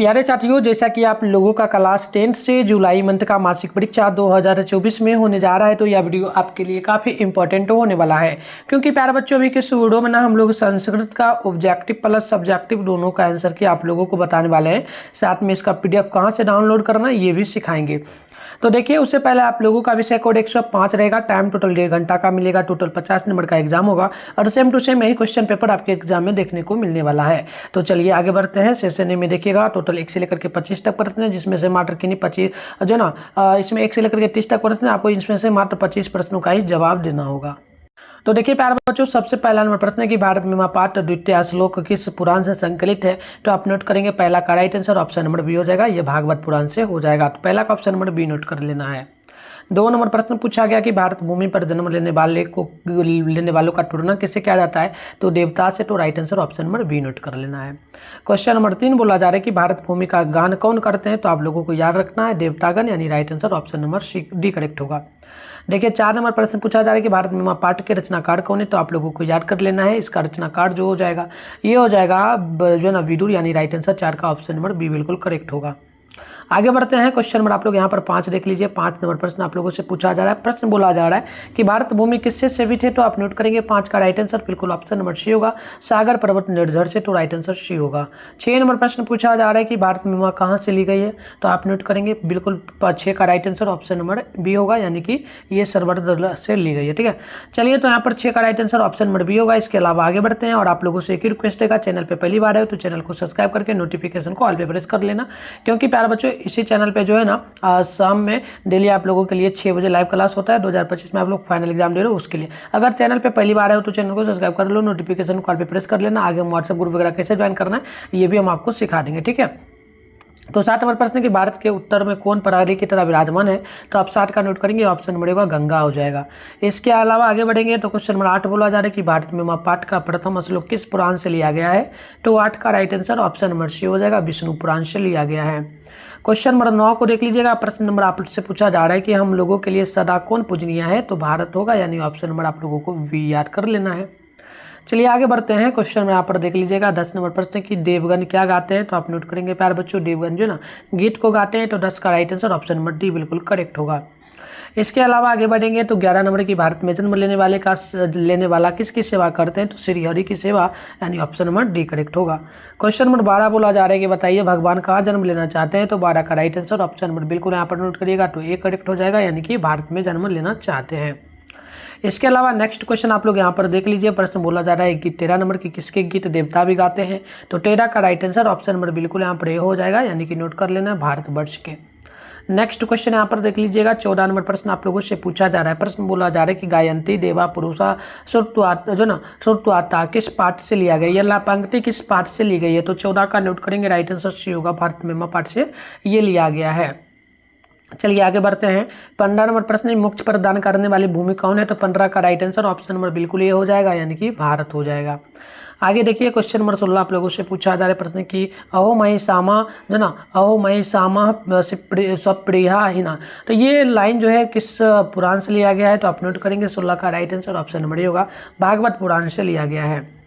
प्यारे साथियों, जैसा कि आप लोगों का क्लास 10 से जुलाई मंथ का मासिक परीक्षा 2024 में होने जा रहा है, तो यह वीडियो आपके लिए काफ़ी इंपॉर्टेंट होने वाला है। क्योंकि प्यारे बच्चों, अभी के इस वीडियो में ना हम लोग संस्कृत का ऑब्जेक्टिव प्लस सब्जेक्टिव दोनों का आंसर की आप लोगों को बताने वाले हैं। साथ में इसका PDF कहाँ से डाउनलोड करना है ये भी सिखाएंगे। तो देखिए, उससे पहले आप लोगों का विषय कोड 105 रहेगा। टाइम टोटल 1.5 घंटा का मिलेगा। टोटल 50 नंबर का एग्जाम होगा और सेम टू सेम यही क्वेश्चन पेपर आपके एग्जाम में देखने को मिलने वाला है। तो चलिए आगे बढ़ते हैं। सेशन ए में देखिएगा, टोटल 1 से लेकर के 25 तक प्रश्न है, जिसमें से मात्र किन्हीं 25 जो ना इसमें 1 से लेकर के 30 तक प्रश्न है। आपको इसमें से मात्र 25 प्रश्नों का ही जवाब देना होगा। तो देखिए प्यारे बच्चों, सबसे पहला नंबर प्रश्न है कि भारत में महापाठ द्वितीय श्लोक किस पुराण से संकलित है। तो आप नोट करेंगे पहला का right answer option number B हो जाएगा। ये भागवत पुराण से हो जाएगा। तो पहला का ऑप्शन नंबर बी नोट कर लेना है। 2 नंबर प्रश्न पूछा गया कि भारत भूमि पर जन्म लेने वालों का तुलना किससे किया जाता है। तो देवता से। तो right answer option number B note कर लेना है। क्वेश्चन नंबर 3 बोला जा रहा है कि भारत भूमि का गान कौन करते हैं। तो आप लोगों को याद रखना है देवतागण, यानी right answer option number D correct होगा। देखिए 4 नंबर प्रश्न पूछा जा रहा है कि भारत में महापाठ के रचनाकार कौन है। तो आप लोगों को याद कर लेना है। इसका रचनाकार जो हो जाएगा ये हो जाएगा जो है ना विदुर, यानी राइट आंसर 4 का ऑप्शन नंबर बी बिल्कुल करेक्ट होगा। आगे बढ़ते हैं। क्वेश्चन नंबर आप लोग यहाँ पर 5 देख लीजिए। 5 नंबर प्रश्न आप लोगों से पूछा जा रहा है। प्रश्न बोला जा रहा है कि भारत भूमि किससे सेवित है। तो आप नोट करेंगे 5 का राइट आंसर बिल्कुल ऑप्शन नंबर सी होगा, सागर पर्वत निर्झर से। तो राइट आंसर सी होगा। 6 नंबर प्रश्न पूछा जा रहा है कि भारत में माँ कहाँ से ली गई है। तो आप नोट करेंगे बिल्कुल 6 का right answer option number B होगा, यानी कि ये सर्वर से ली गई है। ठीक है, चलिए तो यहाँ पर 6 का right answer option number B होगा। इसके अलावा आगे बढ़ते हैं और आप लोगों से एक ही रिक्वेस्ट है, चैनल पर पहली बार है तो चैनल को सब्सक्राइब करके नोटिफिकेशन को ऑल पे प्रेस कर लेना। क्योंकि प्यारे बच्चों, इसी चैनल पे जो है ना शाम में डेली आप लोगों के लिए 6 बजे लाइव क्लास होता है। 2025 में आप लोग फाइनल एग्जाम दे रहे हो उसके लिए। अगर चैनल पे पहली बार है तो चैनल को सब्सक्राइब कर लो, नोटिफिकेशन कॉल पे प्रेस कर लेना। आगे हम व्हाट्सएप ग्रुप वगैरह कैसे ज्वाइन करना है ये भी हम आपको सिखा देंगे। ठीक है, तो 60 नंबर प्रश्न कि भारत के उत्तर में कौन प्रणाली की तरह विराजमान है। तो आप 60 का नोट करेंगे, ऑप्शन नंबर होगा गंगा हो जाएगा। इसके अलावा आगे बढ़ेंगे तो क्वेश्चन नंबर 8 बोला जा रहा है कि भारत में महापाठ का प्रथम श्लोक किस पुराण से लिया गया है। तो 8 का right answer option number C हो जाएगा, विष्णु पुराण से लिया गया है। क्वेश्चन नंबर 9 को देख लीजिएगा। प्रश्न नंबर आपसे पूछा जा रहा है कि हम लोगों के लिए सदा कौन पूजनीय है। तो भारत होगा, यानी ऑप्शन नंबर आप लोगों को वी याद कर लेना है। चलिए आगे बढ़ते हैं। क्वेश्चन में यहाँ पर देख लीजिएगा 10 नंबर प्रश्न की देवगन क्या गाते हैं। तो आप नोट करेंगे प्यारे बच्चों, देवगन जो ना गीत को गाते हैं। तो 10 का right answer option number D बिल्कुल करेक्ट होगा। इसके अलावा आगे बढ़ेंगे तो 11 नंबर की भारत में जन्म लेने वाला किसकी सेवा करते हैं। तो श्री हरि की सेवा, यानी ऑप्शन नंबर डी करेक्ट होगा। क्वेश्चन नंबर 12 बोला जा रहा है कि बताइए भगवान कहाँ जन्म लेना चाहते हैं। तो 12 का राइट आंसर ऑप्शन नंबर बिल्कुल यहाँ पर नोट करिएगा, तो ए करेक्ट हो जाएगा, यानी कि भारत में जन्म लेना चाहते हैं। इसके अलावा नेक्स्ट क्वेश्चन आप लोग यहाँ पर देख लीजिए। प्रश्न बोला जा रहा है कि 13 नंबर की किसके गीत देवता भी गाते हैं। तो 13 का राइट आंसर ऑप्शन नंबर बिल्कुल यहाँ पर ए हो जाएगा, यानी कि नोट कर लेना है भारतवर्ष के। नेक्स्ट क्वेश्चन यहाँ पर देख लीजिएगा। 14 नंबर प्रश्न आप लोगों से पूछा जा रहा है। प्रश्न बोला जा रहा है कि गायंती देवा पुरुषा सुरत्वाता किस पाठ से लिया गया, यह पंक्ति किस पाठ से ली गई है। तो 14 का नोट करेंगे, राइट आंसर सी होगा, भारत में पाठ से ये लिया गया है। चलिए आगे बढ़ते हैं। 15 नंबर प्रश्न मोक्ष प्रदान करने वाली भूमि कौन है। तो 15 का राइट आंसर ऑप्शन नंबर बिल्कुल ये हो जाएगा, यानी कि भारत हो जाएगा। आगे देखिए क्वेश्चन नंबर 16 आप लोगों से पूछा जा रहा है प्रश्न की अहो मई सामा जो ना अहो मई सामा स्वप्रिया हिना। तो ये लाइन जो है किस पुराण से लिया गया है। तो आप नोट करेंगे 16 का राइट आंसर ऑप्शन नंबर होगा, भागवत पुराण से लिया गया है।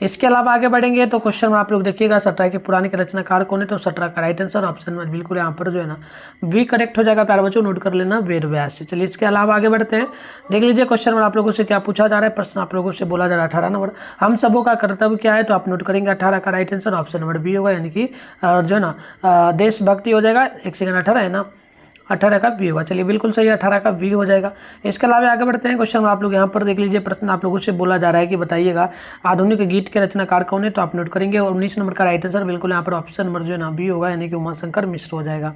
इसके अलावा आगे बढ़ेंगे तो क्वेश्चन में आप लोग देखिएगा 17 के पुराण के रचनाकार कौन है। तो 17 का राइट आंसर ऑप्शन में बिल्कुल यहाँ पर जो है ना वी करेक्ट हो जाएगा। प्यारे बच्चों नोट कर लेना, वेद व्यास से। चलिए इसके अलावा आगे बढ़ते हैं। देख लीजिए क्वेश्चन में आप लोगों से क्या पूछा जा रहा है। प्रश्न आप लोगों से बोला जा रहा है 18 नंबर हम सबों का कर्तव्य क्या है। तो आप नोट करेंगे 18 का right answer option number B होगा, यानी कि जो है ना देशभक्ति हो जाएगा। एक सेकंड, 18 है ना, 18 का बी होगा। चलिए बिल्कुल सही, 18 का बी हो जाएगा। इसके अलावा आगे बढ़ते हैं। क्वेश्चन आप लोग यहाँ पर देख लीजिए। प्रश्न आप लोगों से बोला जा रहा है कि बताइएगा आधुनिक गीत के रचनाकार कौन है। तो आप नोट करेंगे 19 नंबर का राइट आंसर बिल्कुल यहाँ पर ऑप्शन नंबर जो है ना बी होगा, यानी कि उमाशंकर मिश्र हो जाएगा।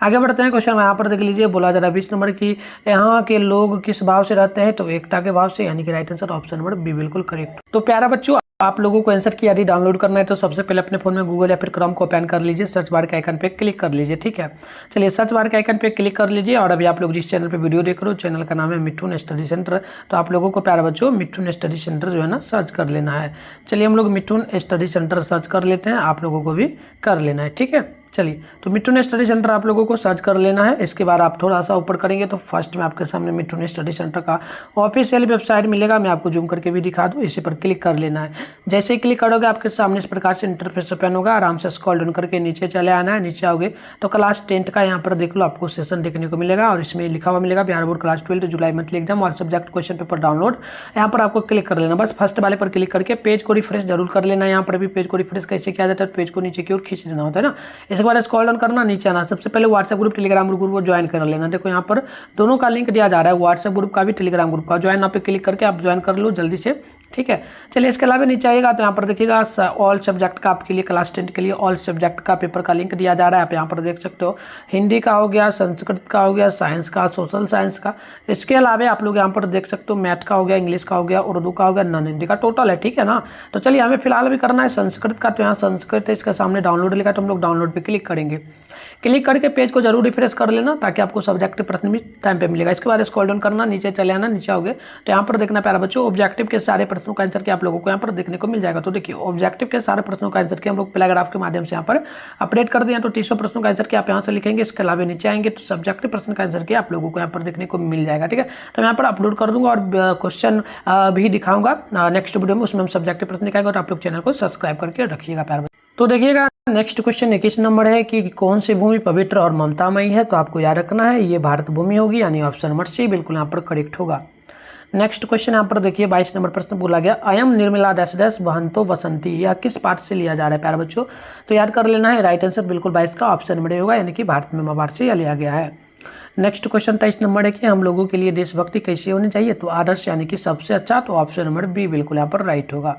आगे बढ़ते हैं। क्वेश्चन यहाँ पर देख लीजिए। बोला जा रहा है 20 नंबर की यहाँ के लोग किस भाव से रहते हैं। तो एकता के भाव से, यानी कि right answer option number B बिल्कुल करेक्ट। तो प्यारा बच्चों, आप लोगों को आंसर की यदि डाउनलोड करना है तो सबसे पहले अपने फोन में गूगल या फिर क्रोम को ओपन कर लीजिए, सर्च बार के आइकन पे क्लिक कर लीजिए। ठीक है, चलिए सर्च बार के आइकन पे क्लिक कर लीजिए। और अभी आप लोग जिस चैनल पे वीडियो देख रहे हो चैनल का नाम है मिठुन स्टडी सेंटर। तो आप लोगों को प्यारे बच्चों मिठुन स्टडी सेंटर जो है ना सर्च कर लेना है। चलिए हम लोग मिठुन स्टडी सेंटर सर्च कर लेते हैं, आप लोगों को भी कर लेना है। ठीक है, चलिए, तो मिथुन स्टडी सेंटर आप लोगों को सर्च कर लेना है। इसके बाद आप थोड़ा सा ऊपर करेंगे तो फर्स्ट में आपके सामने मिथुन स्टडी सेंटर का ऑफिशियल वेबसाइट मिलेगा। मैं आपको जूम करके भी दिखा दूँ, इसी पर क्लिक कर लेना है। जैसे ही क्लिक करोगे आपके सामने इस प्रकार से इंटरफेस ओपन होगा। आराम से स्क्रॉल डाउन करके नीचे चले आना है। नीचे आओगे तो क्लास 10 का यहाँ पर देख लो आपको सेशन देखने को मिलेगा और इसमें लिखा हुआ मिलेगा बिहार बोर्ड क्लास 12 जुलाई मंथली एग्जाम और सब्जेक्ट क्वेश्चन पेपर डाउनलोड। यहाँ पर आपको क्लिक कर लेना, बस फर्स्ट वाले पर क्लिक करके पेज को रिफ्रेश जरूर कर लेना। यहाँ पर भी पेज को रिफ्रेश कैसे किया जाता है, पेज को नीचे की ओर खींच देना होता है ना। इसके बाद स्क्रॉल डाउन करना, नीचे आना, सबसे पहले व्हाट्सएप ग्रुप टेलीग्राम ग्रुप को ज्वाइन कर लेना। देखो यहाँ पर दोनों का लिंक दिया जा रहा है, व्हाट्सएप ग्रुप का भी टेलीग्राम ग्रुप का। ज्वाइन यहाँ पे क्लिक करके आप ज्वाइन कर लो जल्दी से, ठीक है। चलिए, इसके अलावा नीचे आएगा तो यहाँ पर देखिएगा ऑल सब्जेक्ट का आपके लिए क्लास 10 के लिए ऑल सब्जेक्ट का पेपर का लिंक दिया जा रहा है। आप यहाँ पर देख सकते हो, हिंदी का हो गया, संस्कृत का हो गया, साइंस का, सोशल साइंस का। इसके अलावा आप लोग यहाँ पर देख सकते हो मैथ का हो गया, इंग्लिश का हो गया, उर्दू का हो गया, नॉन हिंदी का टोटल है, ठीक है ना। तो चलिए, हमें फिलहाल भी करना है संस्कृत का, तो यहाँ संस्कृत है, इसके सामने डाउनलोड लिखा तो हम लोग डाउनलोड पे क्लिक करेंगे। क्लिक करके पेज को जरूर रिफ्रेश कर लेना ताकि आपको सब्जेक्ट प्रश्न भी टाइम पे मिलेगा। इसके बाद स्क्रॉल डाउन करना, नीचे चले आना, नीचे आओगे तो यहाँ पर देखना प्यारा बच्चों, ऑब्जेक्टिव के सारे प्रश्नों का आंसर के आप लोगों को यहाँ पर देखने को मिल जाएगा। तो देखिए, ऑब्जेक्टिव के सारे प्रश्नों का आंसर के हम लोग पैराग्राफ के माध्यम से यहाँ पर अपडेट कर दिया। तो 300 प्रश्नों का आंसर के आप यहाँ से लिखेंगे। इसके अलावा नीचे आएंगे तो सब्जेक्टिव प्रश्न का आंसर के आप लोगों को यहाँ पर देखने को मिल जाएगा, ठीक है। तो मैं यहाँ पर अपलोड कर दूंगा और क्वेश्चन भी दिखाऊंगा नेक्स्ट वीडियो में, उसमें हम सब्जेक्टिव प्रश्न दिखाएंगे। तो आप लोग चैनल को सब्सक्राइब करके रखिएगा प्यार। तो देखिएगा, नेक्स्ट क्वेश्चन 21 नंबर है कि कौन सी भूमि पवित्र और ममतामयी है। तो आपको याद रखना है ये भारत भूमि होगी, यानी ऑप्शन नंबर सी बिल्कुल यहाँ पर करेक्ट होगा। नेक्स्ट क्वेश्चन यहाँ पर देखिए 22 नंबर प्रश्न बोला गया, अयम निर्मला डैश डैश वहंतो वसंती, यह किस पाठ से लिया जा रहा है प्यारे बच्चों। तो याद कर लेना है, राइट आंसर बिल्कुल 22 का ऑप्शन नंबर होगा, यानी कि भारत में पाठ से लिया गया है। नेक्स्ट क्वेश्चन 23 नंबर है कि हम लोगों के लिए देशभक्ति कैसी होनी चाहिए। तो आदर्श यानी कि सबसे अच्छा, तो ऑप्शन नंबर बी बिल्कुल यहाँ पर राइट होगा।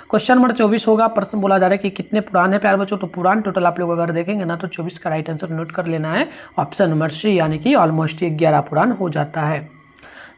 क्वेश्चन नंबर 24 होगा, प्रश्न बोला जा रहा है कि कितने पुराण है प्यारे बच्चों। तो पुराण टोटल आप लोग अगर देखेंगे ना तो 24 का राइट आंसर नोट कर लेना है, ऑप्शन नंबर सी, यानी कि ऑलमोस्ट 11 पुराण हो जाता है।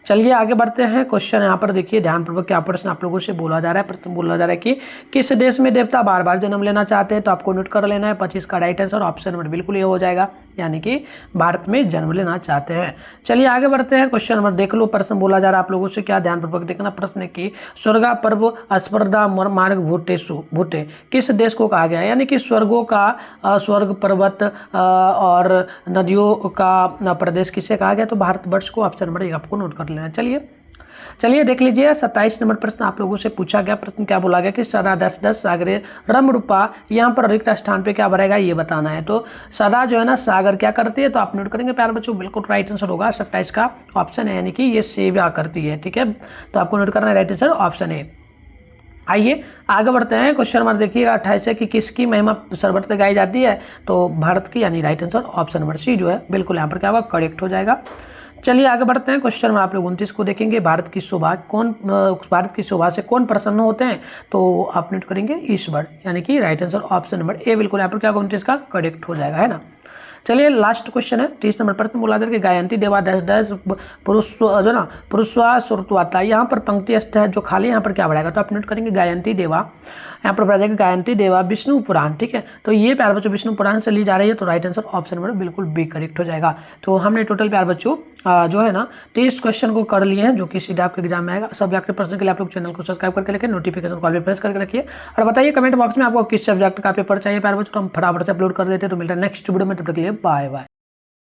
चलिए आगे बढ़ते हैं। क्वेश्चन यहाँ पर देखिए, ध्यानपूर्वक क्या प्रश्न आप लोगों से बोला जा रहा है। प्रश्न बोला जा रहा है कि किस देश में देवता बार बार जन्म लेना चाहते हैं। तो आपको नोट कर लेना है 25 का राइट आंसर, ऑप्शन नंबर बिल्कुल ये हो जाएगा, यानी कि भारत में जन्म लेना चाहते हैं। चलिए आगे बढ़ते हैं। क्वेश्चन नंबर देख लो, प्रश्न बोला जा रहा है आप लोगों से क्या, ध्यानपूर्वक देखना। प्रश्न की स्वर्गा पर्व स्पर्धा मार्ग भूटे किस देश को कहा गया है, यानी कि स्वर्गों का स्वर्ग पर्वत और नदियों का प्रदेश किसे कहा गया। तो भारतवर्ष को, ऑप्शन नंबर आपको नोट कर लेना। चलिए देख लीजिए 27 नंबर प्रश्न आप लोगों से पूछा गया। प्रश्न क्या बोला गया कि सदा 10 सागरे रम रूपा, यहाँ पर रिक्त स्थान पे क्या भरेगा ये बताना है। तो सदा जो है ना सागर क्या करती है, तो आप नोट करेंगे प्यारे बच्चों, बिल्कुल राइट आंसर होगा 27 का ऑप्शन है, यानी कि ये सेवा करती है, ठीक है। तो आपको नोट करना है राइट आंसर ऑप्शन है। आइए आगे बढ़ते हैं। क्वेश्चन नंबर देखिएगा 28 है कि किसकी महिमा सर्वत्र गाई जाती है। तो भारत की, यानी right answer option number C जो है बिल्कुल यहाँ पर क्या होगा, करेक्ट हो जाएगा। चलिए आगे बढ़ते हैं। क्वेश्चन में आप लोग 29 को देखेंगे, भारत की शोभा से कौन प्रसन्न होते हैं। तो आप नोट करेंगे ईश्वर, यानी कि right answer option number A बिल्कुल यहाँ पर क्या 29 का करेक्ट हो जाएगा, है ना। चलिए लास्ट क्वेश्चन है 30 नंबर प्रश्न बोला जाता है कि गायंती देवा डैश डैश पुरुष जो ना पुरुषवा सुरत्वाता, यहाँ पर पंक्ति स्थ है जो खाली यहाँ पर क्या बढ़ाएगा। तो आप नोट करेंगे गायंती देवा, यहाँ पर बढ़ा जाएगा गायंती देवा विष्णु पुराण, ठीक है। तो ये प्यार बच्चों विष्णु पुराण से ली जा रही है, तो राइट आंसर ऑप्शन नंबर बिल्कुल बी करेक्ट हो जाएगा। तो हमने टोटल प्यार बच्चों जो है ना 30 क्वेश्चन को कर लिए हैं, जो कि सीधा आपके एग्जाम में आएगा। सब्जेक्ट प्रश्न के लिए आप लोग चैनल को सब्सक्राइब करके रखिए, नोटिफिकेशन कॉल भी प्रेस करके रखिए और बताइए कमेंट बॉक्स में आपको किस सब्जेक्ट का पेपर चाहिए प्यार बच्चों, तो हम फटाफट से अपलोड कर देते हैं। तो मिलता है नेक्स्ट वीडियो में, तब तक के लिए बाय बाय।